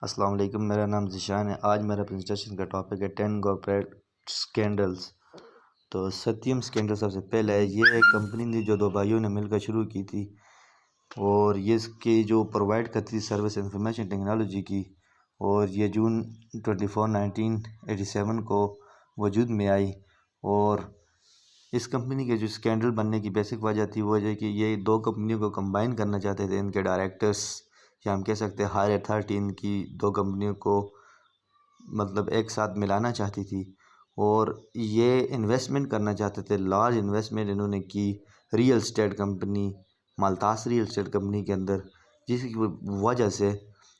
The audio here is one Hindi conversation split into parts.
अस्सलाम वालेकुम, मेरा नाम ज़िशान है। आज मेरा प्रेजेंटेशन का टॉपिक है 10 कॉर्पोरेट स्कैंडल्स। तो सत्यम स्कैंडल सबसे पहले है। ये एक कंपनी थी जो दो भाइयों ने मिलकर शुरू की थी और ये इसकी जो प्रोवाइड करती थी सर्विस इंफॉर्मेशन टेक्नोलॉजी की। और ये जून 24 1987 को वजूद में आई। और इस कंपनी के जो स्कैंडल बनने की बेसिक वजह थी वो है कि ये दो कंपनियों को कंबाइन करना चाहते थे। इनके डायरेक्टर्स या हम कह सकते हैं हायर अथॉरिटी इनकी दो कंपनियों को मतलब एक साथ मिलाना चाहती थी और ये इन्वेस्टमेंट करना चाहते थे। लार्ज इन्वेस्टमेंट इन्होंने की रियल इस्टेट कंपनी, माल्टास रियल इस्टेट कंपनी के अंदर, जिसकी वजह से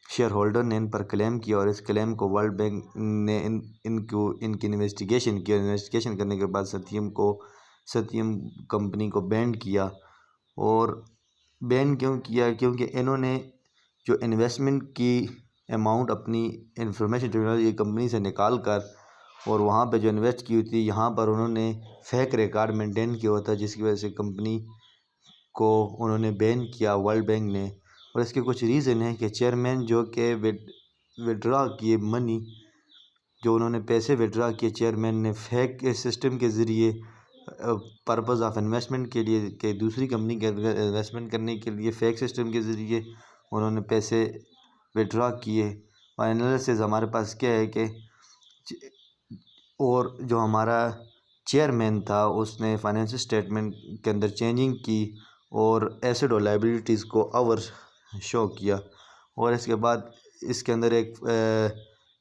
शेयर होल्डर ने इन पर क्लेम किया और इस क्लेम को वर्ल्ड बैंक ने इनकी इन्वेस्टिगेशन करने के बाद सत्यम कंपनी को बैन किया। और बैन क्यों किया? क्योंकि इन्होंने जो इन्वेस्टमेंट की अमाउंट अपनी इंफॉर्मेशन टेक्नोलॉजी कंपनी से निकाल कर और वहाँ पे जो इन्वेस्ट की हुई थी यहाँ पर उन्होंने फेक रिकॉर्ड मेंटेन किया हुआ था, जिसकी वजह से कंपनी को उन्होंने बैन किया वर्ल्ड बैंक ने। और इसके कुछ रीज़न है कि चेयरमैन जो कि विड्रॉ किए मनी, जो उन्होंने पैसे विड्रॉ किए चेयरमैन ने फेक सिस्टम के ज़रिए पर्पज़ ऑफ इन्वेस्टमेंट के लिए कि दूसरी कंपनी के इन्वेस्टमेंट करने के लिए फ़ेक सिस्टम के ज़रिए उन्होंने पैसे विड्रॉ किए। और एनालिसिस हमारे पास क्या है कि और जो हमारा चेयरमैन था उसने फाइनेंशियल स्टेटमेंट के अंदर चेंजिंग की और एसेट और लायबिलिटीज़ को ओवर शो किया। और इसके बाद इसके अंदर एक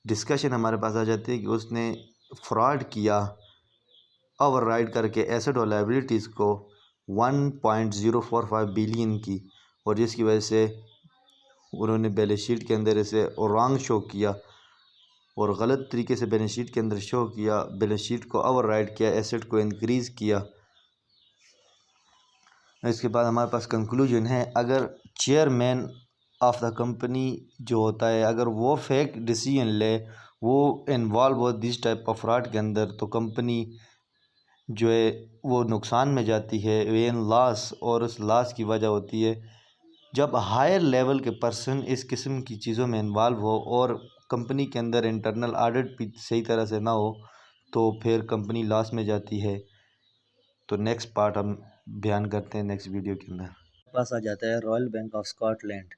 डिस्कशन हमारे पास आ जाती है कि उसने फ्रॉड किया ओवर राइड करके एसेट और लायबिलिटीज़ को 1.045 बिलियन की, और जिसकी वजह से उन्होंने बैलेंस शीट के अंदर इसे रॉन्ग शो किया और गलत तरीके से बैलेंस शीट के अंदर शो किया, बैलेंस शीट को ओवर राइड किया, एसेट को इंक्रीज़ किया। इसके बाद हमारे पास कंक्लूजन है, अगर चेयरमैन ऑफ द कंपनी जो होता है अगर वो फेक डिसीजन ले, वो इन्वॉल्व हो दिस टाइप ऑफ फ्रॉड के अंदर, तो कंपनी जो है वो नुकसान में जाती है, वेन लॉस। और उस लॉस की वजह होती है जब हायर लेवल के पर्सन इस किस्म की चीज़ों में इन्वॉल्व हो और कंपनी के अंदर इंटरनल ऑडिट भी सही तरह से ना हो, तो फिर कंपनी लॉस में जाती है। तो नेक्स्ट पार्ट हम बयान करते हैं नेक्स्ट वीडियो के अंदर। पास आ जाता है रॉयल बैंक ऑफ स्कॉटलैंड।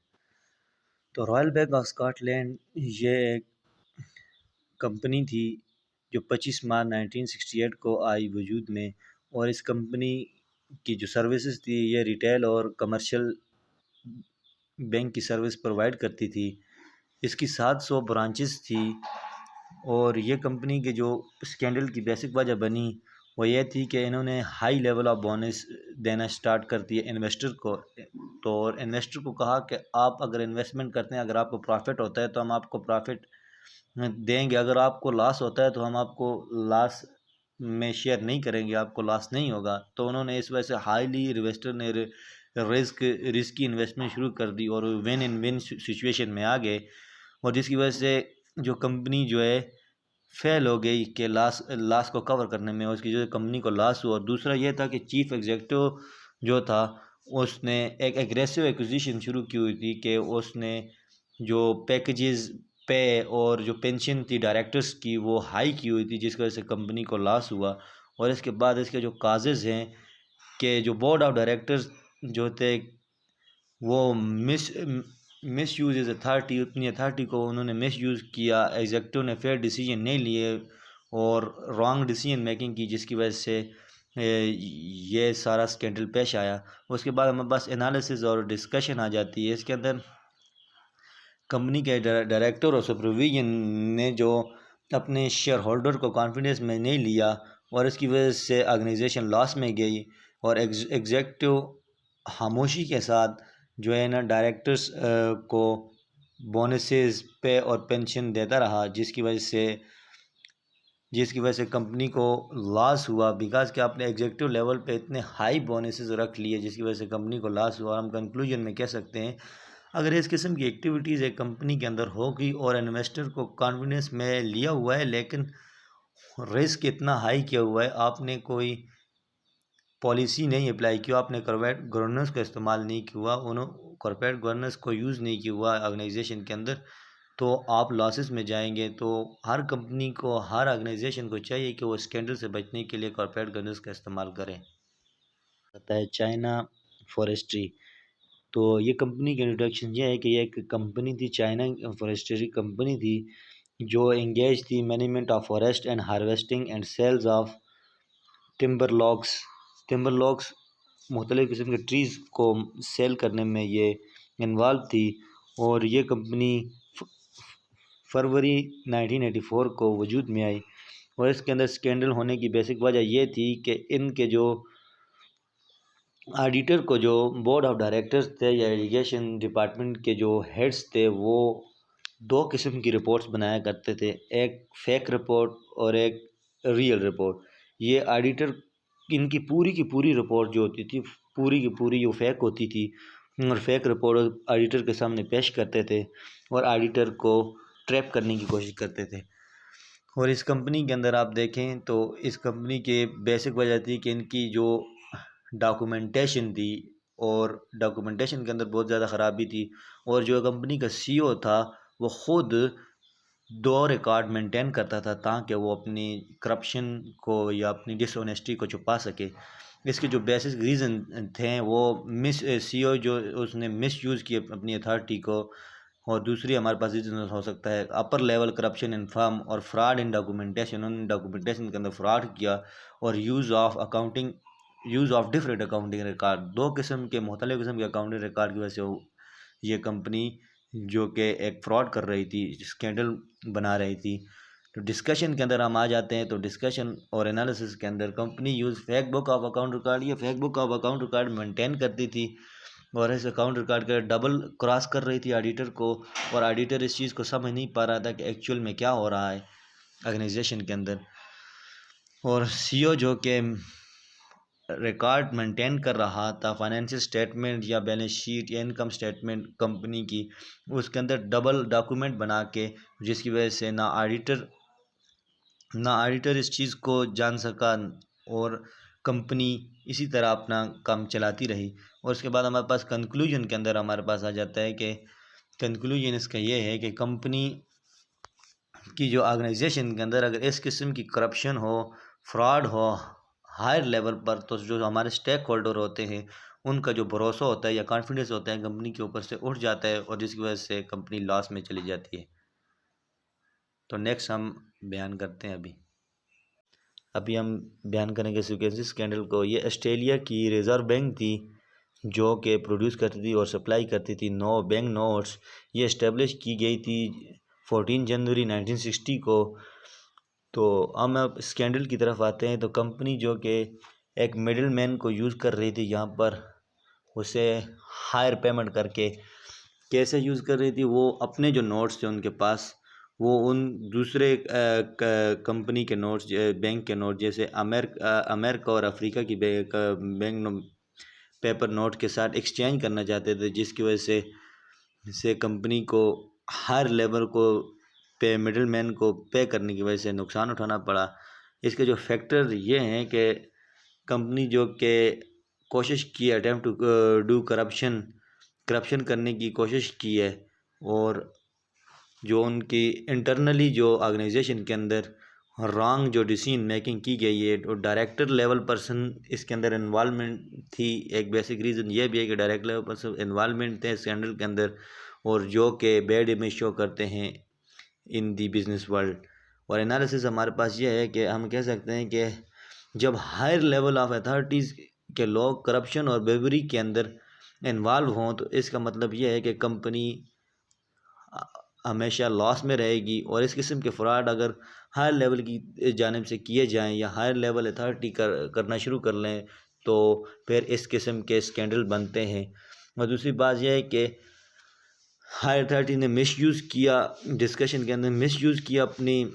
तो रॉयल बैंक ऑफ स्कॉटलैंड ये एक कंपनी थी जो 25 मार्च 1968 को आई वजूद में। और इस कंपनी की जो सर्विसेज थी ये रिटेल और कमर्शियल बैंक की सर्विस प्रोवाइड करती थी। इसकी 700 ब्रांचेस थी। और ये कंपनी के जो स्कैंडल की बेसिक वजह बनी वो ये थी कि इन्होंने हाई लेवल ऑफ बोनस देना स्टार्ट कर दिया इन्वेस्टर को। तो इन्वेस्टर को कहा कि आप अगर इन्वेस्टमेंट करते हैं, अगर आपको प्रॉफिट होता है तो हम आपको प्रॉफिट देंगे, अगर आपको लॉस होता है तो हम आपको लॉस में शेयर नहीं करेंगे, आपको लॉस नहीं होगा। तो उन्होंने इस वजह से हाईली इन्वेस्टर ने रिस्की इन्वेस्टमेंट शुरू कर दी और विन इन विन सिचुएशन में आ गए। और जिसकी वजह से जो कंपनी जो है फेल हो गई कि लॉस को कवर करने में, उसकी जो कंपनी को लॉस हुआ। और दूसरा ये था कि चीफ एग्जीक्यूटिव जो था उसने एक एग्रेसिव एक्विजिशन शुरू की हुई थी कि उसने जो पैकेजेस पे और जो पेंशन थी डायरेक्टर्स की वो हाई की हुई थी, जिसकी वजह से कंपनी को लॉस हुआ। और इसके बाद इसके जो काजेज़ हैं कि जो बोर्ड ऑफ डायरेक्टर्स जो थे वो मिस यूज इज़ अथॉरिटी, अपनी अथॉरिटी को उन्होंने मिस यूज़ किया। एग्जेक्टिव ने फेयर डिसीजन नहीं लिए और रॉन्ग डिसीजन मेकिंग की, जिसकी वजह से ये सारा स्कैंडल पेश आया। उसके बाद हमें बस एनालिसिस और डिस्कशन आ जाती है। इसके अंदर कंपनी के डायरेक्टर और सुपरविजन ने जो अपने शेयर होल्डर को कॉन्फिडेंस में नहीं लिया और इसकी वजह से ऑर्गेनाइजेशन लॉस में गई। और एग्जेक्टिव खामोशी के साथ जो है ना डायरेक्टर्स को बोनसेस पे और पेंशन देता रहा, जिसकी वजह से कंपनी को लॉस हुआ। बिकॉज कि आपने एग्जेक्टिव लेवल पे इतने हाई बोनसेस रख लिए, जिसकी वजह से कंपनी को लॉस हुआ। हम कंक्लूजन में कह सकते हैं, अगर इस किस्म की एक्टिविटीज़ एक कंपनी के अंदर होगी और इन्वेस्टर को कॉन्फिडेंस में लिया हुआ है लेकिन रिस्क इतना हाई किया हुआ है, आपने कोई पॉलिसी नहीं अप्लाई किया, आपने कॉर्पोरेट गवर्नेंस का इस्तेमाल नहीं किया, उन्होंने कॉर्पोरेट गवर्नेंस को यूज़ नहीं किया हुआ ऑर्गेनाइजेशन के अंदर, तो आप लॉसेस में जाएंगे। तो हर कंपनी को, हर ऑर्गेनाइजेशन को चाहिए कि वो स्कैंडल से बचने के लिए कॉर्पोरेट गवर्नेंस का इस्तेमाल करें। आता है चाइना फॉरेस्ट्री। तो ये कंपनी की इंट्रोडक्शन ये है कि ये एक कंपनी थी, चाइना फॉरेस्ट्री कंपनी थी, जो एंगेज थी management of forest and harvesting and sales of timber logs. Timber logs मुख्तलिफ़ किस्म के ट्रीज़ को सेल करने में ये इन्वॉल्व थी। और ये कंपनी फरवरी 1984 को वजूद में आई। और इसके अंदर स्कैंडल होने की बेसिक वजह ये थी कि इनके जो ऑडिटर को, जो बोर्ड ऑफ डायरेक्टर्स थे या इरिगेशन डिपार्टमेंट के जो हेड्स थे, वो दो किस्म की रिपोर्ट्स बनाया करते थे, एक फेक रिपोर्ट और एक रियल रिपोर्ट। ये ऑडिटर, इनकी पूरी की पूरी रिपोर्ट जो होती थी, पूरी की पूरी वो फेक होती थी और फेक रिपोर्ट ऑडिटर के सामने पेश करते थे और ऑडिटर को ट्रैप करने की कोशिश करते थे। और इस कंपनी के अंदर आप देखें तो इस कंपनी के बेसिक वजह थी कि इनकी जो डॉक्यूमेंटेशन थी, और डॉक्यूमेंटेशन के अंदर बहुत ज़्यादा ख़राबी थी। और जो कंपनी का सीईओ था वो ख़ुद दो रिकॉर्ड मेंटेन करता था ताकि वो अपनी करप्शन को या अपनी डिसऑनेस्टी को छुपा सके। इसके जो बेसिक रीज़न थे वो सीईओ जो उसने मिस यूज़ किए अपनी अथॉरिटी को, और दूसरी हमारे पास रीज़न हो सकता है upper level corruption in firm और फ्रॉड इन डॉक्यूमेंटेशन। उन्होंने डॉक्यूमेंटेशन के अंदर फ्रॉड किया और use of different accounting record, दो किस्म के मुख्तलिफ किस्म के अकाउंटिंग रिकॉर्ड की वजह से ये कंपनी जो कि एक फ्रॉड कर रही थी, स्कैंडल बना रही थी। तो डिस्कशन के अंदर हम आ जाते हैं। तो डिस्कशन और एनालिसिस के अंदर company use fake book of account record. ये fake book of account record maintain करती थी और इस अकाउंट रिकॉर्ड का डबल क्रॉस कर रही थी ऑडिटर को, और ऑडिटर इस चीज़ को समझ नहीं पा रहा था कि एक्चुअल में क्या हो रहा है ऑर्गेनाइजेशन के अंदर। और सीईओ जो कि रिकॉर्ड मेंटेन कर रहा था फाइनेंशियल स्टेटमेंट या बैलेंस शीट या इनकम स्टेटमेंट कंपनी की, उसके अंदर डबल डॉक्यूमेंट बना के, जिसकी वजह से ना ऑडिटर इस चीज़ को जान सका और कंपनी इसी तरह अपना काम चलाती रही। और उसके बाद हमारे पास कंक्लूजन के अंदर हमारे पास आ जाता है कि कंक्लूजन इसका ये है कि कंपनी की जो ऑर्गेनाइजेशन के अंदर अगर इस किस्म की करप्शन हो, फ्रॉड हो हायर लेवल पर, तो जो हमारे स्टेक होल्डर होते हैं उनका जो भरोसा होता है या कॉन्फिडेंस होता है कंपनी के ऊपर से उठ जाता है, और जिसकी वजह से कंपनी लॉस में चली जाती है। तो नेक्स्ट हम बयान करते हैं। अभी हम बयान करेंगे सिक्वेंसी स्कैंडल को। ये ऑस्ट्रेलिया की रिज़र्व बैंक थी जो कि प्रोड्यूस करती थी और सप्लाई करती थी बैंक नोट्स। ये इस्टेब्लिश की गई थी 14 जनवरी 1960 को। तो हम अब स्कैंडल की तरफ आते हैं। तो कंपनी जो कि एक मिडिल मैन को यूज़ कर रही थी यहाँ पर, उसे हायर पेमेंट करके कैसे यूज़ कर रही थी, वो अपने जो नोट्स थे उनके पास, वो उन दूसरे कंपनी के नोट्स, बैंक के नोट, जैसे अमेरिका और अफ्रीका की बैंक पेपर नोट के साथ एक्सचेंज करना चाहते थे, जिसकी वजह से कंपनी को हर लेवल को मिडिल मैन को पे करने की वजह से नुकसान उठाना पड़ा। इसके जो फैक्टर ये हैं कि कंपनी जो कि कोशिश की, अटेम्प्ट टू डू करप्शन करने की कोशिश की है, और जो उनकी इंटरनली जो ऑर्गेनाइजेशन के अंदर रॉन्ग जो डिसीजन मेकिंग की गई है, और डायरेक्टर लेवल पर्सन इसके अंदर इन्वॉल्वमेंट थी। एक बेसिक रीज़न ये भी है कि डायरेक्टर लेवल पर्सन इन्वॉल्वमेंट थे स्कैंडल के अंदर, और जो कि बैड इमेज शो करते हैं इन दी बिजनेस वर्ल्ड। और एनालिसिस हमारे पास ये है कि हम कह सकते हैं कि जब हायर लेवल ऑफ अथॉरिटीज़ के लोग करप्शन और बेवरी के अंदर इन्वॉल्व हों, तो इसका मतलब ये है कि कंपनी हमेशा लॉस में रहेगी। और इस किस्म के फ्रॉड अगर हायर लेवल की जानिब से किए जाएं या हायर लेवल अथॉरिटी करना शुरू कर लें, तो फिर इस किस्म के स्कैंडल बनते हैं। और दूसरी बात यह है कि हायर अथॉरिटी ने मिसयूज़ किया, डिस्कशन के अंदर मिसयूज़ किया, अपनी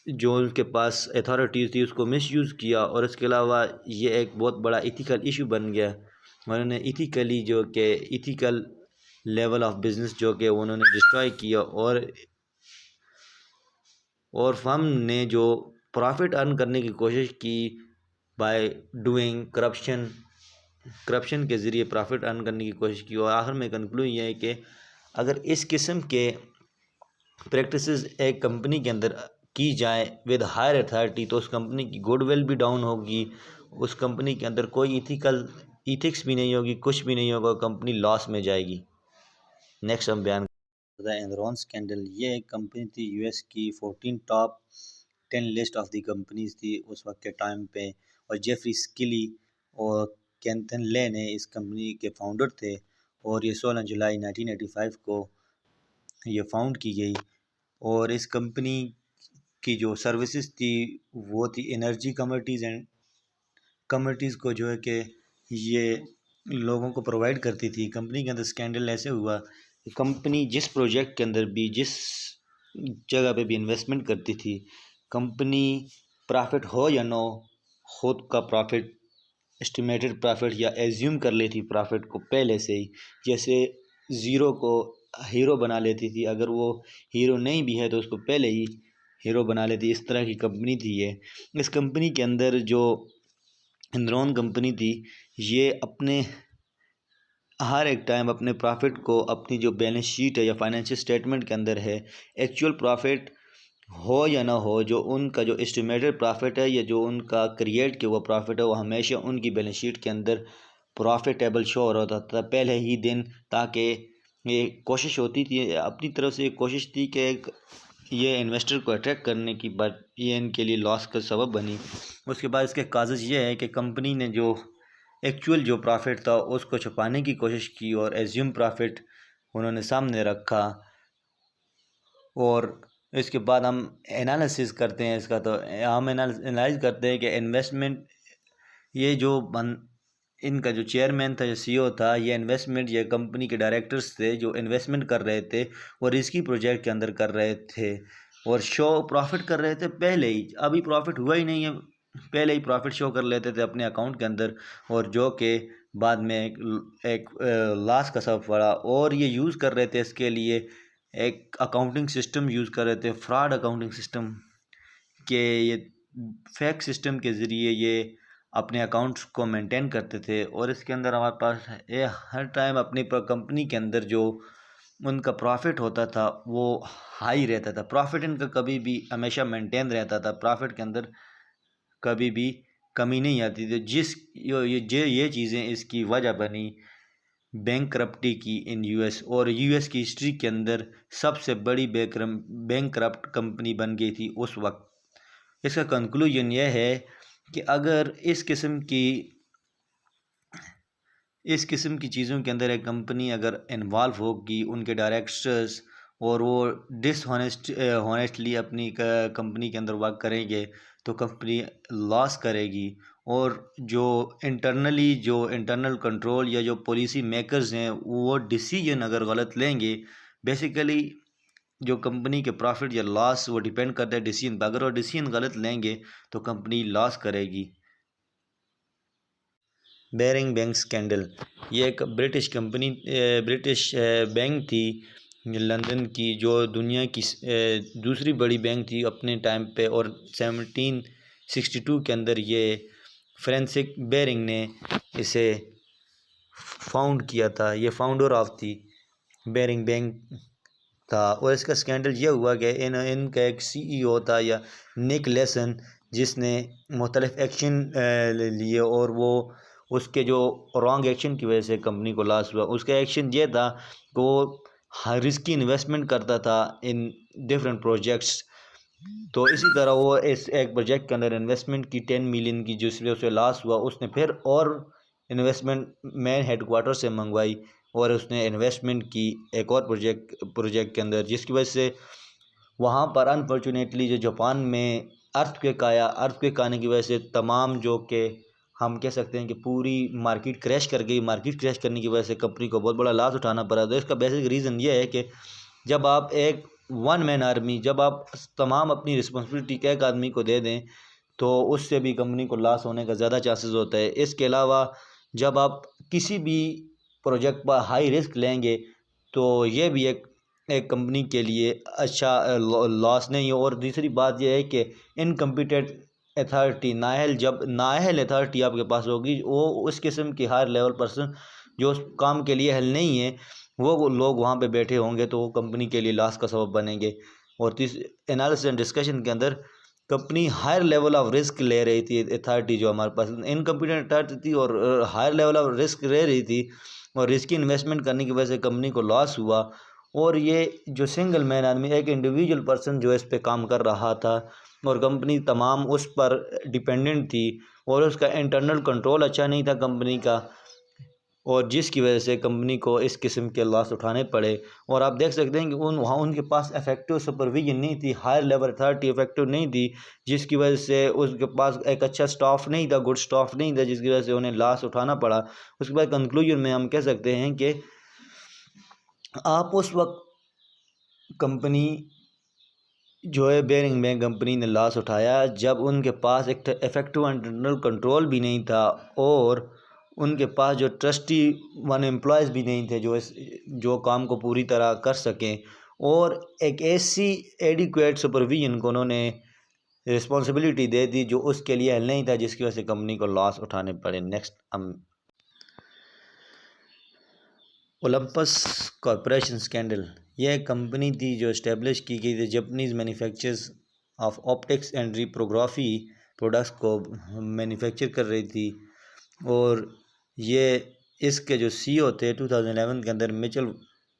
जो उनके पास अथॉरिटीज़ थी उसको मिसयूज़ किया। और इसके अलावा ये एक बहुत बड़ा इथिकल इशू बन गया। उन्होंने इथिकली जो कि इथिकल लेवल ऑफ बिज़नेस जो कि उन्होंने डिस्ट्रॉय किया, और फर्म ने जो प्रॉफिट अर्न करने की कोशिश की बाय डूइंग करप्शन के ज़रिए प्रॉफिट अर्न करने की कोशिश की। और आखिर में कंक्लूजन ये है कि अगर इस किस्म के प्रैक्टिसेस एक कंपनी के अंदर की जाए विद हायर अथॉरिटी, तो उस कंपनी की गुडविल भी डाउन होगी, उस कंपनी के अंदर कोई इथिक्स भी नहीं होगी, कुछ भी नहीं होगा, कंपनी लॉस में जाएगी। नेक्स्ट हम बयान द एनरॉन स्कैंडल, ये एक कंपनी थी यूएस की, 14 top 10 list of the companies थी उस वक्त के टाइम पे, और जेफरी स्किली और केंथन ले ने इस कंपनी के फाउंडर थे, और ये 16 जुलाई 1985 को ये फाउंड की गई। और इस कंपनी की जो सर्विसेज थी वो थी एनर्जी कमोडिटीज़ एंड कमोडिटीज़ को जो है कि ये लोगों को प्रोवाइड करती थी। कंपनी के अंदर स्कैंडल ऐसे हुआ कि कंपनी जिस प्रोजेक्ट के अंदर भी, जिस जगह पे भी इन्वेस्टमेंट करती थी, कंपनी प्रॉफिट हो या ना हो, खुद का प्रॉफिट, एस्टिमेटेड प्रॉफिट या एज्यूम कर लेती प्रॉफिट को पहले से ही। जैसे ज़ीरो को हीरो बना लेती थी, अगर वो हीरो नहीं भी है तो उसको पहले ही हीरो बना लेती, इस तरह की कंपनी थी ये। इस कंपनी के अंदर जो एनरॉन कंपनी थी, ये अपने हर एक टाइम अपने प्रॉफिट को अपनी जो बैलेंस शीट है या फाइनेंशियल स्टेटमेंट के अंदर है, एक्चुअल प्रॉफिट हो या ना हो, जो उनका जो एस्टिमेटेड प्रॉफिट है या जो उनका क्रिएट किया हुआ प्रॉफिट है, वो हमेशा उनकी बैलेंस शीट के अंदर प्रॉफिटेबल शो हो रहा था पहले ही दिन, ताकि ये कोशिश होती थी, अपनी तरफ से कोशिश थी कि ये इन्वेस्टर को अट्रैक्ट करने की, बट ये इनके लिए लॉस का सबब बनी। उसके बाद इसके काजेज़ ये है कि कंपनी ने जो एक्चुअल जो प्रॉफिट था उसको छुपाने की कोशिश की और एज्यूम प्रॉफिट उन्होंने सामने रखा। और इसके बाद हम एनालिसिस करते हैं इसका, तो हम एनालाइज करते हैं कि इन्वेस्टमेंट, ये जो इनका जो चेयरमैन था, जो सीईओ था, ये इन्वेस्टमेंट, ये कंपनी के डायरेक्टर्स थे जो इन्वेस्टमेंट कर रहे थे वो रिस्की प्रोजेक्ट के अंदर कर रहे थे और शो प्रॉफिट कर रहे थे पहले ही। अभी प्रॉफिट हुआ ही नहीं है, पहले ही प्रॉफिट शो कर लेते थे अपने अकाउंट के अंदर, और जो कि बाद में एक लॉस का सबब पड़ा। और ये यूज़ कर रहे थे इसके लिए एक अकाउंटिंग सिस्टम यूज़ कर रहे थे, फ्रॉड अकाउंटिंग सिस्टम, के ये फेक सिस्टम के ज़रिए ये अपने अकाउंट्स को मेंटेन करते थे। और इसके अंदर हमारे पास ये हर टाइम अपनी कंपनी के अंदर जो उनका प्रॉफिट होता था वो हाई रहता था, प्रॉफिट इनका कभी भी हमेशा मेंटेन रहता था, प्रॉफिट के अंदर कभी भी कमी नहीं आती थी। ये चीज़ें इसकी वजह बनी बैंकरप्टी की इन यूएस, और यूएस की हिस्ट्री के अंदर सबसे बड़ी बैंकरप्ट कंपनी बन गई थी उस वक्त। इसका कंक्लूजन यह है कि अगर इस किस्म की चीज़ों के अंदर एक कंपनी अगर इन्वॉल्व होगी, उनके डायरेक्टर्स, और वो हॉनेस्टली अपनी कंपनी के अंदर वर्क करेंगे, तो कंपनी लॉस करेगी। और जो इंटरनल कंट्रोल या जो पॉलिसी मेकर्स हैं वो डिसीजन अगर गलत लेंगे, बेसिकली जो कंपनी के प्रॉफिट या लॉस वो डिपेंड करता है डिसीजन पर। अगर वो डिसीजन गलत लेंगे तो कंपनी लॉस करेगी। बेरिंग बैंक स्कैंडल, ये एक ब्रिटिश बैंक थी लंदन की, जो दुनिया की दूसरी बड़ी बैंक थी अपने टाइम पे, और 1762 के अंदर ये फ्रेंसिक बेरिंग ने इसे फाउंड किया था। ये founder of the Baring bank था। और इसका स्कैंडल ये हुआ कि इनका एक सीईओ था या निक लेसन, जिसने मुख्तलिफ एक्शन लिए, और वो उसके जो रॉन्ग एक्शन की वजह से कंपनी को लॉस हुआ। उसका एक्शन ये था कि वो रिस्की इन्वेस्टमेंट करता था इन डिफरेंट प्रोजेक्ट्स। तो इसी तरह वो इस एक प्रोजेक्ट के अंदर इन्वेस्टमेंट की 10 मिलियन की, जिस वजह से लॉस हुआ। उसने फिर और इन्वेस्टमेंट मेन हेडक्वार्टर से मंगवाई और उसने इन्वेस्टमेंट की एक और प्रोजेक्ट के अंदर, जिसकी वजह से वहाँ पर अनफॉर्चुनेटली जो जापान में अर्थक्वेक आने की वजह से तमाम, जो कि हम कह सकते हैं कि पूरी मार्केट क्रैश कर गई। मार्केट क्रैश करने की वजह से कंपनी को बहुत बड़ा लॉस उठाना पड़ा। तो इसका बेसिक रीज़न ये है कि जब आप एक वन मैन आर्मी, जब आप तमाम अपनी रिस्पॉन्सिबिलिटी एक आदमी को दे दें, तो उससे भी कंपनी को लॉस होने का ज़्यादा चांसेस होता है। इसके अलावा जब आप किसी भी प्रोजेक्ट पर हाई रिस्क लेंगे, तो ये भी एक कंपनी के लिए अच्छा लॉस नहीं है। और दूसरी बात यह है कि इनकम्पिटेंट अथॉरिटी, जब नाअहल अथॉरिटी आपके पास होगी, वो उस किस्म की हायर लेवल पर्सन जो उस काम के लिए अहल नहीं है, वो लोग वहाँ पे बैठे होंगे तो वो कंपनी के लिए लॉस का सबब बनेंगे। और एनालिसिस एंड डिस्कशन के अंदर company hire level of risk ले रही थी, अथॉरिटी जो हमारे पास इनकम्पिटेंट अथॉरिटी थी और हायर लेवल ऑफ रिस्क ले रही थी, और रिस्की इन्वेस्टमेंट करने की वजह से कंपनी को लॉस हुआ। और ये जो सिंगल मैन आदमी, एक इंडिविजुअल पर्सन जो इस पे काम कर रहा था और कंपनी तमाम उस पर डिपेंडेंट थी, और उसका इंटरनल कंट्रोल अच्छा नहीं था कंपनी का, और जिसकी वजह से कंपनी को इस किस्म के लॉस उठाने पड़े। और आप देख सकते हैं कि वहाँ उनके पास इफेक्टिव सुपरविजन नहीं थी, हायर लेवल अथॉरिटी इफेक्टिव नहीं थी, जिसकी वजह से उसके पास एक अच्छा स्टाफ नहीं था, गुड स्टाफ नहीं था, जिसकी वजह से उन्हें लॉस उठाना पड़ा। उसके बाद कंक्लूजन में हम कह सकते हैं कि आप उस वक्त कंपनी जो है बेरिंग बैंक कंपनी ने लॉस उठाया जब उनके पास एक इफेक्टिव इंटरनल कंट्रोल भी नहीं था, और उनके पास जो ट्रस्टी वन एम्प्लॉयज़ भी नहीं थे जो काम को पूरी तरह कर सकें, और एक ऐसी एडिक्वेट सुपरविजन को उन्होंने रिस्पॉन्सिबिलिटी दे दी जो उसके लिए हल नहीं था, जिसकी वजह से कंपनी को लॉस उठाने पड़े। नेक्स्ट हम ओलंपस कॉरपोरेशन स्कैंडल। यह एक कंपनी थी जो इस्टेब्लिश की गई थी Japanese manufacturers of optics and reprography products को मैन्युफैक्चर कर रही थी, और ये इसके जो सीईओ थे 2011 के अंदर मिचेल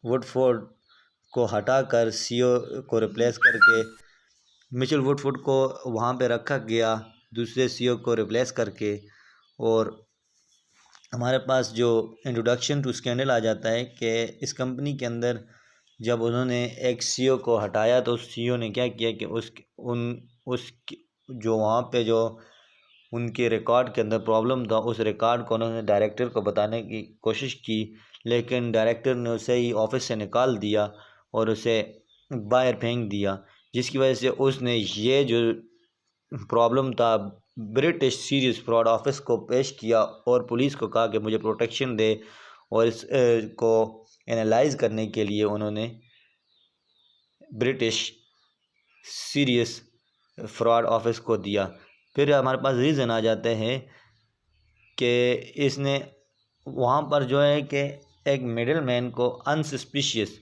वुडफोर्ड को हटाकर सीईओ को रिप्लेस करके मिचेल वुडफोर्ड को वहाँ पे रखा गया दूसरे सीईओ को रिप्लेस करके। और हमारे पास जो इंट्रोडक्शन टू स्कैंडल आ जाता है कि इस कंपनी के अंदर जब उन्होंने एक सीईओ को हटाया तो उस सीईओ ने क्या किया कि उस जो वहाँ पे जो उनके रिकॉर्ड के अंदर प्रॉब्लम था, उस रिकॉर्ड को उन्होंने डायरेक्टर को बताने की कोशिश की, लेकिन डायरेक्टर ने उसे ही ऑफिस से निकाल दिया और उसे बाहर फेंक दिया, जिसकी वजह से उसने ये जो प्रॉब्लम था ब्रिटिश सीरीज फ्रॉड ऑफिस को पेश किया और पुलिस को कहा कि मुझे प्रोटेक्शन दे, और इस को एनालाइज करने के लिए उन्होंने ब्रिटिश सीरियस फ्रॉड ऑफिस को दिया। फिर हमारे पास रीज़न आ जाते हैं कि इसने वहाँ पर जो है कि एक मिडिल मैन को अनसस्पिशियस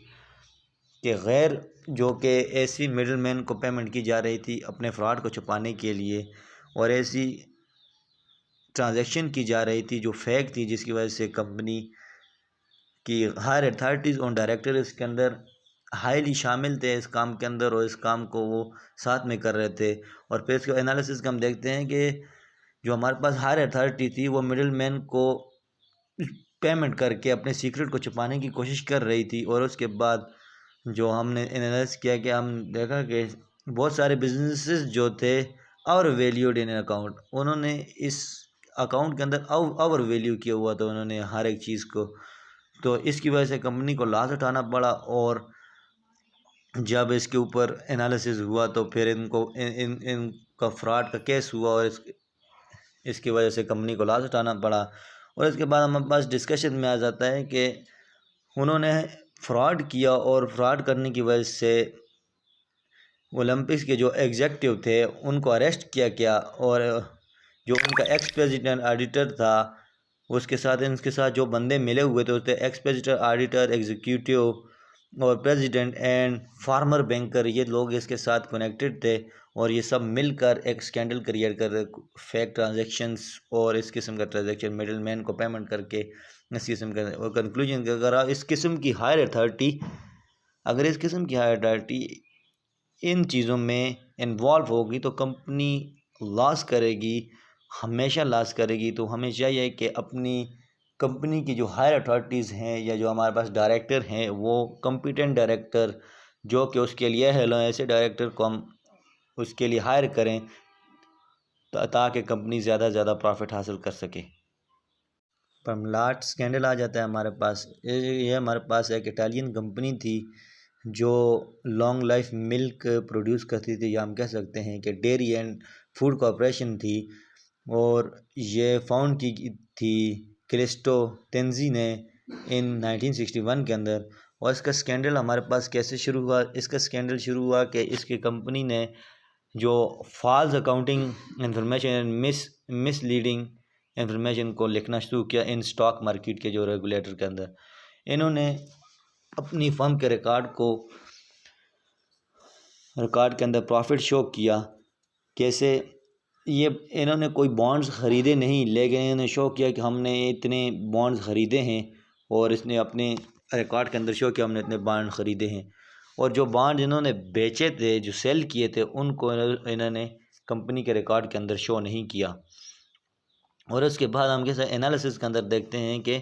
कि गैर जो कि ऐसी मिडिल मैन को पेमेंट की जा रही थी अपने फ्रॉड को छुपाने के लिए, और ऐसी ट्रांजैक्शन की जा रही थी जो फेक थी, जिसकी वजह से कंपनी की हायर अथॉरिटीज़ और डायरेक्टर इसके अंदर हाईली शामिल थे इस काम के अंदर, और इस काम को वो साथ में कर रहे थे। और फिर इसके एनालिसिस का हम देखते हैं कि जो हमारे पास हायर अथॉरिटी थी वो मिडिल मैन को पेमेंट करके अपने सीक्रेट को छुपाने की कोशिश कर रही थी। और उसके बाद जो हमने एनालाइज किया कि हम देखा कि बहुत सारे बिजनेसेस जो थे ओवर वैल्यूड इन अकाउंट, उन्होंने इस अकाउंट के अंदर ओवर वैल्यू किया हुआ था उन्होंने हर एक चीज़ को, तो इसकी वजह से कंपनी को लॉस उठाना पड़ा। और जब इसके ऊपर एनालिसिस हुआ तो फिर इनका फ्रॉड का केस हुआ, और इसकी वजह से कंपनी को लॉस उठाना पड़ा। और इसके बाद हमारे पास डिस्कशन में आ जाता है कि उन्होंने फ्रॉड किया, और फ्रॉड करने की वजह से ओलंपिक्स के जो एग्जेक्टिव थे उनको अरेस्ट किया गया, और जो उनका एक्स प्रेसिडेंट ऑडिटर था उसके साथ इनके साथ जो बंदे मिले हुए थे उसके एक्स प्रेसिडेंट ऑडिटर एग्जीक्यूटिव और प्रेसिडेंट एंड फार्मर बैंकर, ये लोग इसके साथ कनेक्टेड थे, और ये सब मिलकर एक स्कैंडल क्रिएट कर फेक ट्रांजैक्शंस और इस किस्म का ट्रांजैक्शन मिडिल मैन को पेमेंट करके इस किस्म का। और कंक्लूजन कि अगर इस किस्म की हायर अथॉरिटी इन चीज़ों में इन्वॉल्व होगी तो कंपनी लॉस करेगी, हमेशा लॉस करेगी। तो हमें चाहिए कि अपनी कंपनी की जो हायर अथॉरिटीज़ हैं या जो हमारे पास डायरेक्टर हैं वो कॉम्पिटेंट डायरेक्टर जो कि उसके लिए है ऐसे डायरेक्टर को हम उसके लिए हायर करें ताकि कंपनी ज़्यादा से ज़्यादा प्रॉफिट हासिल कर सके। परमलाट स्कैंडल आ जाता है हमारे पास। ये हमारे पास एक इटालियन कंपनी थी जो लॉन्ग लाइफ मिल्क प्रोड्यूस करती थी, या हम कह सकते हैं कि डेयरी एंड फूड कॉरपोरेशन थी, और ये फाउंड की थी क्रिस्टो तेंजी ने इन 1961 के अंदर। और इसका स्कैंडल हमारे पास कैसे शुरू हुआ? इसका स्कैंडल शुरू हुआ कि इसकी कंपनी ने जो false accounting information and misleading information को लिखना शुरू किया इन स्टॉक मार्केट के जो रेगुलेटर के अंदर। इन्होंने अपनी फर्म के रिकॉर्ड के अंदर प्रॉफिट शो किया। कैसे? ये इन्होंने कोई बॉन्ड्स ख़रीदे नहीं, लेकिन इन्होंने शो किया कि हमने इतने बॉन्ड्स ख़रीदे हैं, और इसने अपने रिकॉर्ड के अंदर शो किया हमने इतने बॉन्ड ख़रीदे हैं। और जो बॉन्ड इन्होंने बेचे थे, जो सेल किए थे, उनको इन्होंने कंपनी के रिकॉर्ड के अंदर शो नहीं किया। और उसके बाद हम कैसे एनालिसिस के अंदर देखते हैं कि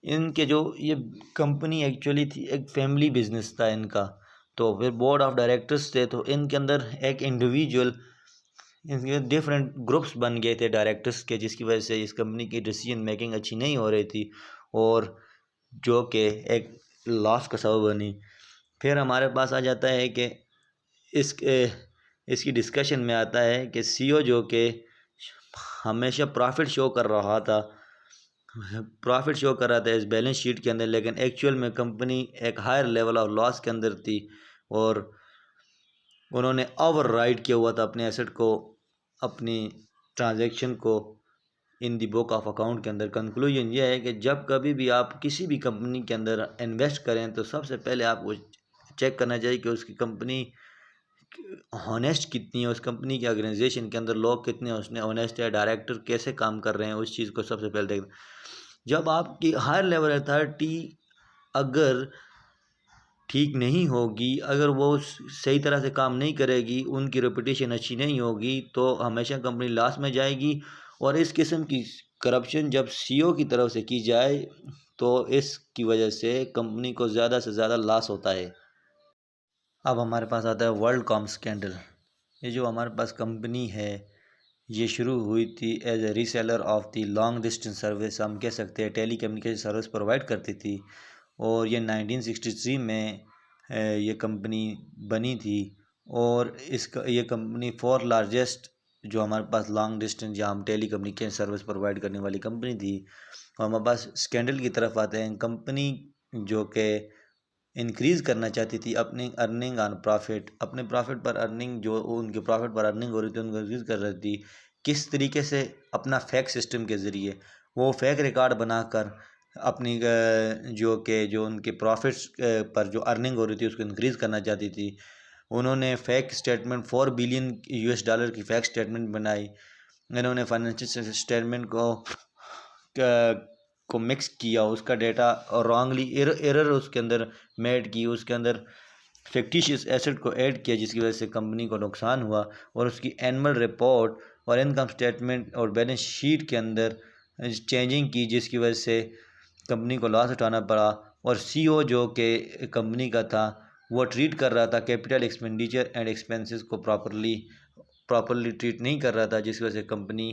इनके जो ये कंपनी एक्चुअली थी, एक फैमिली बिजनेस था इनका। तो फिर बोर्ड ऑफ डायरेक्टर्स थे, तो इनके अंदर एक इंडिविजुअल, इनके डिफरेंट ग्रुप्स बन गए थे डायरेक्टर्स के, जिसकी वजह से इस कंपनी की डिसीजन मेकिंग अच्छी नहीं हो रही थी, और जो कि एक लॉस का सबब बनी। फिर हमारे पास आ जाता है कि इसकी डिस्कशन में आता है कि सीईओ जो कि हमेशा प्रॉफिट शो कर रहा था इस बैलेंस शीट के अंदर, लेकिन एक्चुअल में कंपनी एक हायर लेवल ऑफ लॉस के अंदर थी, और उन्होंने ओवर राइड किया हुआ था अपने एसेट को, अपनी ट्रांजैक्शन को इन दी बुक ऑफ अकाउंट के अंदर। कंक्लूजन ये है कि जब कभी भी आप किसी भी कंपनी के अंदर इन्वेस्ट करें, तो सबसे पहले आपको चेक करना चाहिए कि उसकी कंपनी हॉनेस्ट कितनी है, उस कंपनी की ऑर्गेनाइजेशन के अंदर लोग कितने उसने हॉनेस्ट है, डायरेक्टर कैसे काम कर रहे हैं, उस चीज़ को सबसे पहले देखना। जब आपकी हायर लेवल अथॉरिटी अगर ठीक नहीं होगी, अगर वो सही तरह से काम नहीं करेगी, उनकी रेपुटेशन अच्छी नहीं होगी, तो हमेशा कंपनी लॉस में जाएगी। और इस किस्म की करप्शन जब सीईओ की तरफ से की जाए, तो इसकी वजह से कंपनी को ज़्यादा से ज़्यादा लॉस होता है। अब हमारे पास आता है वर्ल्ड कॉम स्कैंडल। ये जो हमारे पास कंपनी है, ये शुरू हुई थी as a reseller of the long distance service, हम कह सकते हैं टेली कम्युनिकेशन सर्विस प्रोवाइड करती थी। और ये 1963 में ये कंपनी बनी थी, और ये कंपनी 4 लार्जेस्ट जो हमारे पास लॉन्ग डिस्टेंस या हम टेली कम्युनिकेशन सर्विस प्रोवाइड करने वाली कंपनी थी। और हमारे पास स्कैंडल की तरफ आते हैं। कंपनी जो कि इंक्रीज़ करना चाहती थी अपनी अर्निंग ऑन प्रॉफिट, अपने प्रॉफिट पर अर्निंग, जो उनके प्रॉफिट पर अर्निंग हो रही थी उनको इंक्रीज़ कर रही थी। किस तरीके से? अपना फैक सिस्टम के ज़रिए, वो फैक रिकॉर्ड बनाकर अपनी जो उनके प्रॉफिट्स पर जो अर्निंग हो रही थी उसको इंक्रीज़ करना चाहती थी। उन्होंने फ़ेक स्टेटमेंट $4 बिलियन की फ़ेक स्टेटमेंट बनाई। इन्होंने फाइनेंशियल स्टेटमेंट को मिक्स किया, उसका डेटा और रॉन्गली एरर उसके अंदर मेड की, उसके अंदर फिक्टिशियस एसेट को ऐड किया, जिसकी वजह से कंपनी को नुकसान हुआ। और उसकी एनुअल रिपोर्ट और इनकम स्टेटमेंट और बैलेंस शीट के अंदर चेंजिंग की, जिसकी वजह से कंपनी को लॉस उठाना पड़ा। और सीईओ जो कि कंपनी का था, वो ट्रीट कर रहा था कैपिटल एक्सपेंडिचर एंड एक्सपेंसेस को प्रॉपरली ट्रीट नहीं कर रहा था, जिसकी वजह से कंपनी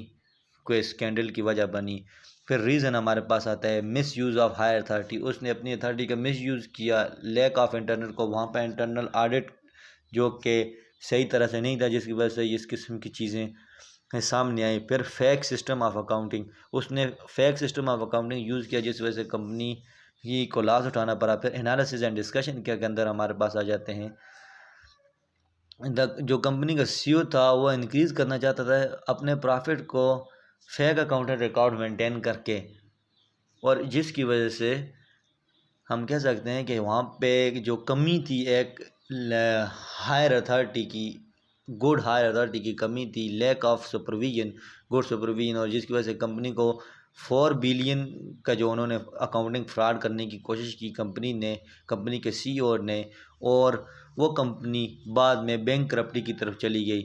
को स्कैंडल की वजह बनी। फिर रीज़न हमारे पास आता है misuse of higher authority. उसने अपनी अथॉरिटी का मिस यूज़ किया, लैक ऑफ इंटरनल को, वहाँ पर इंटरनल ऑडिट जो कि सही तरह से नहीं था, जिसकी वजह से इस किस्म की चीज़ें सामने आई। फिर फेक सिस्टम ऑफ अकाउंटिंग, उसने fake system of accounting use किया, जिस वजह से कंपनी ही को लॉस उठाना पड़ा। फिर एनालिसिस एंड डिस्कशन के अंदर हमारे पास आ जाते हैं, जो कंपनी का सीईओ था वो इंक्रीज़ करना चाहता था अपने प्रॉफिट को फेक अकाउंटिंग रिकॉर्ड मेंटेन करके, और जिसकी वजह से हम कह सकते हैं कि वहाँ पे जो कमी थी, एक हायर अथॉरिटी की, गुड हायर अथॉरिटी की कमी थी, lack of supervision, good supervision, और जिसकी वजह से कंपनी को 4 बिलियन का जो उन्होंने अकाउंटिंग फ्रॉड करने की कोशिश की कंपनी के सीईओ ने, और वो कंपनी बाद में बैंकरप्टी की तरफ चली गई।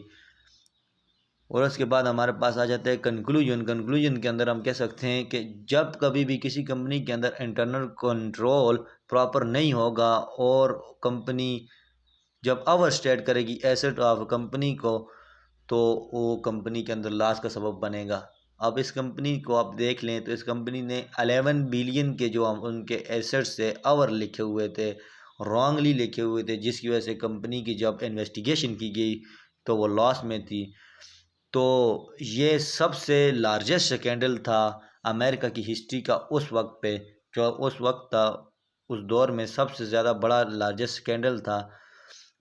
और उसके बाद हमारे पास आ जाता है कंक्लूजन के अंदर हम कह सकते हैं कि जब कभी भी किसी कंपनी के अंदर इंटरनल कंट्रोल प्रॉपर नहीं होगा, और कंपनी जब ओवरस्टेट करेगी एसेट ऑफ कंपनी को, तो वो कंपनी के अंदर लॉस का सबब बनेगा। अब इस कंपनी को आप देख लें, तो इस कंपनी ने 11 बिलियन के जो उनके एसेट्स से ओवर लिखे हुए थे, रॉन्गली लिखे हुए थे, जिसकी वजह से कंपनी की जब इन्वेस्टिगेशन की गई तो वो लॉस में थी। तो ये सबसे लार्जेस्ट स्कैंडल था अमेरिका की हिस्ट्री का उस वक्त पे, जो उस वक्त था, उस दौर में सबसे ज़्यादा बड़ा लार्जेस्ट स्कैंडल था।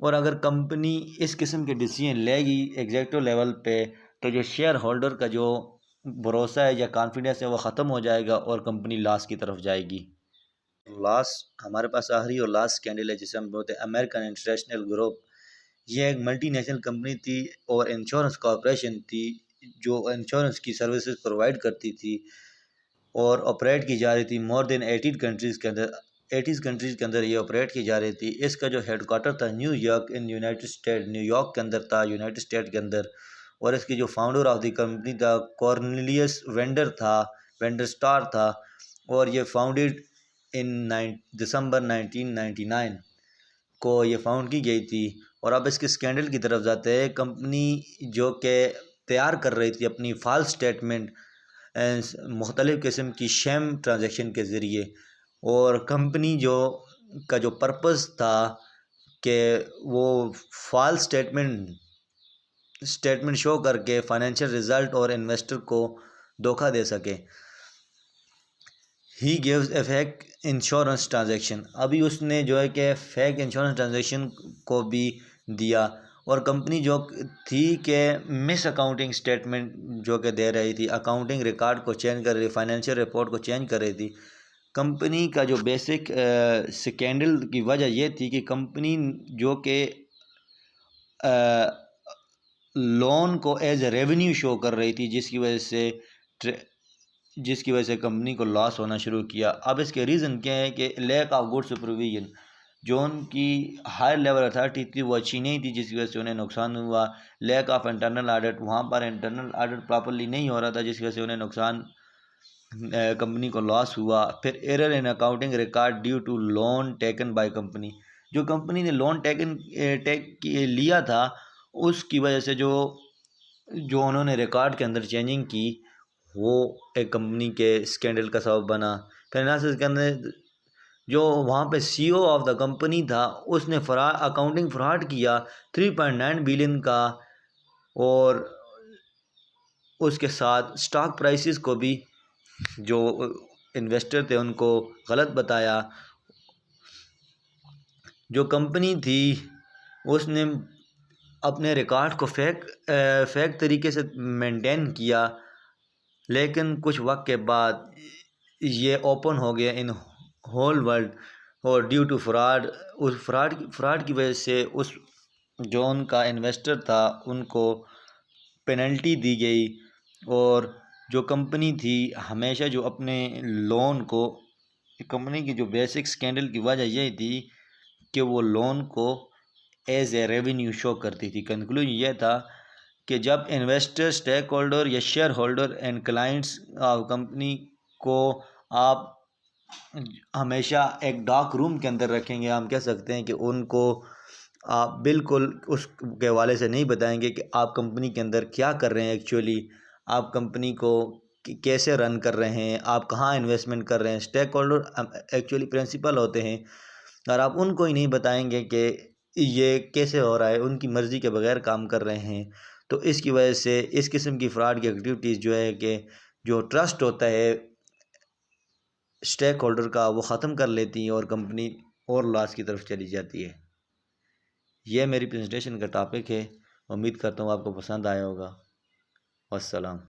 और अगर कंपनी इस किस्म के डिसीजन लेगी एग्जीक्यूटिव लेवल पे, तो जो शेयर होल्डर का जो भरोसा है या कॉन्फिडेंस है वो ख़त्म हो जाएगा, और कंपनी लॉस की तरफ जाएगी। लास्ट हमारे पास आखिरी और लास्ट स्कैंडल है जिसे हम बोलते हैं अमेरिकन इंटरनेशनल ग्रुप। ये एक मल्टीनेशनल कंपनी थी और इंश्योरेंस कॉरपोरेशन थी जो इंश्योरेंस की सर्विसेज प्रोवाइड करती थी और ऑपरेट की जा रही थी मोर देन 80 कंट्रीज़ के अंदर। 80 कंट्रीज़ के अंदर ये ऑपरेट की जा रही थी। इसका जो हेडक्वार्टर था New York in United state, New York के अंदर था, यूनाइटेड स्टेट के अंदर। और इसकी जो फाउंडर ऑफ द कंपनी था कॉर्नेलियस वेंडर स्टार था और ये फाउंडेड इन दिसंबर 1999 को ये फाउंड की गई थी। और अब इसके स्कैंडल की तरफ जाते हैं। कंपनी जो कि तैयार कर रही थी अपनी फॉल्स स्टेटमेंट मुख्तलिफ़ किस्म की शैम ट्रांजेक्शन के ज़रिए, और कंपनी का जो पर्पज़ था कि वो फॉल्स स्टेटमेंट शो करके फाइनेंशियल रिज़ल्ट और इन्वेस्टर को धोखा दे सके। He gives A fake insurance transaction. अभी उसने जो है कि फेक इंश्योरेंस ट्रांजेक्शन को भी दिया। और कंपनी जो थी कि मिस अकाउंटिंग स्टेटमेंट जो कि दे रही थी, अकाउंटिंग रिकॉर्ड को चेंज कर रही, फाइनेंशियल रिपोर्ट को चेंज कर रही थी। कंपनी का जो बेसिक स्कैंडल की वजह ये थी कि कंपनी जो कि लोन को एज ए रेवेन्यू शो कर रही थी, जिसकी वजह से कंपनी को लॉस होना शुरू किया। अब इसके रीज़न क्या है कि लैक ऑफ गुड सुपरविजन। जो उनकी हाई लेवल अथॉरिटी थी वो अच्छी नहीं थी, जिसकी वजह से उन्हें नुकसान हुआ। लैक ऑफ इंटरनल ऑडिट, वहाँ पर इंटरनल ऑडिट प्रॉपरली नहीं हो रहा था, जिसकी वजह से उन्हें नुकसान, कंपनी को लॉस हुआ। फिर error in accounting record due to loan taken by company. जो कंपनी ने लोन लिया था उसकी वजह से जो उन्होंने रिकॉर्ड के अंदर चेंजिंग की वो एक कंपनी के स्कैंडल का सबब बना। फिर एनालिसिस के अंदर जो वहाँ पे सीईओ ऑफ द कंपनी था उसने अकाउंटिंग फ्रॉड किया 3.9 बिलियन का, और उसके साथ स्टॉक प्राइसेस को भी जो इन्वेस्टर थे उनको गलत बताया। जो कंपनी थी उसने अपने रिकॉर्ड को फेक तरीके से मेंटेन किया, लेकिन कुछ वक्त के बाद ये ओपन हो गया इन होल वर्ल्ड। और ड्यू टू फ्रॉड, उस फ्रॉड की वजह से उस जो उनका इन्वेस्टर था उनको पेनल्टी दी गई। और जो कंपनी थी हमेशा जो अपने लोन को, कंपनी की जो बेसिक स्कैंडल की वजह यही थी कि वो लोन को एज ए रेवेन्यू शो करती थी। कंक्लूजन यह था कि जब इन्वेस्टर, स्टेक होल्डर या share holder and clients company को आप हमेशा एक डार्क रूम के अंदर रखेंगे, हम कह सकते हैं कि उनको आप बिल्कुल उसके हवाले से नहीं बताएंगे कि आप कंपनी के अंदर क्या कर रहे हैं, एक्चुअली आप कंपनी को कैसे रन कर रहे हैं, आप कहाँ इन्वेस्टमेंट कर रहे हैं। स्टेक होल्डर एक्चुअली प्रिंसिपल होते हैं, और आप उनको ही नहीं बताएंगे कि ये कैसे हो रहा है, उनकी मर्ज़ी के बगैर काम कर रहे हैं। तो इसकी वजह से इस किस्म की फ्रॉड की एक्टिविटीज़ जो है कि जो ट्रस्ट होता है स्टेक होल्डर का वो ख़त्म कर लेती हैं और कंपनी और लॉस की तरफ चली जाती है। यह मेरी प्रेजेंटेशन का टॉपिक है। उम्मीद करता हूँ आपको पसंद आया होगा। वस्सलाम।